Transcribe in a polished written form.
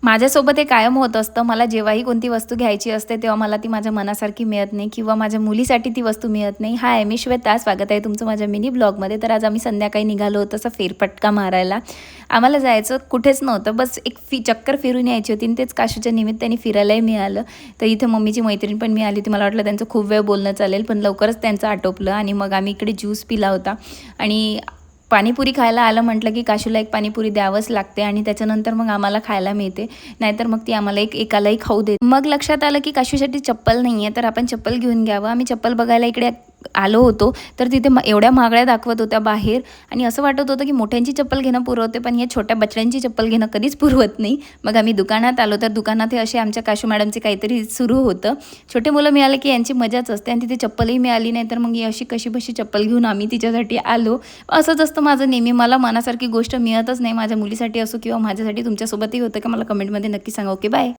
माझ्यासोबत हे कायम होत असतं. मला जेव्हाही कोणती वस्तू घ्यायची असते, तेव्हा मला ती माझ्या मनासारखी मिळत नाही किंवा माझ्या मुलीसाठी ती वस्तू मिळत नाही. हाय, मी श्वेता. स्वागत आहे तुमचं माझ्या मिनी ब्लॉगमध्ये. तर आज आम्ही संध्याकाळी निघालो होतो असा फेरफटका मारायला. आम्हाला जायचं कुठेच नव्हतं, बस एक चक्कर फिरून यायची होती आणि तेच काशूच्या निमित्ताने फिरायलाही मिळालं. तर इथे मम्मीची मैत्रीण पण मिळाली होती. मला वाटलं त्यांचं खूप वेळ बोलणं चालेल, पण लवकरच त्यांचं आटोपलं आणि मग आम्ही इकडे ज्यूस पिला होता आणि पाणीपुरी खायला आलं म्हटलं की काशूला एक पाणीपुरी द्यावंच लागते आणि त्याच्यानंतर मग आम्हाला खायला मिळते, नाहीतर मग ती आम्हाला एकालाही खाऊ देते. मग लक्षात आलं की काशूसाठी चप्पल नाही आहे, तर आपण चप्पल घेऊन घ्यावं. आम्ही चप्पल बघायला इकडे आलो होतो, तर तिथे एवढ्या महागड्या दाखवत होत्या बाहेर आणि असं वाटत होतं की मोठ्यांची चप्पल घेणं पुरवते, पण या छोट्या बछड्यांची चप्पल घेणं कधीच पुरवत नाही. मग आम्ही दुकानात आलो, तर दुकानात हे असे आमच्या काशू मॅडमचे काहीतरी सुरू होतं. छोटे मुलं मिळाले की यांची मजाच असते आणि तिथे चप्पलही मिळाली नाही, तर मग ही अशी कशी बशी चप्पल घेऊन आम्ही तिच्यासाठी आलो. असंच असतं माझं नेहमी, मला मनासारखी गोष्ट मिळतच नाही. माझ्या मुलीसाठी असो किंवा माझ्यासाठी. तुमच्यासोबतही होतं का मला कमेंटमध्ये नक्की सांगा. Okay, bye.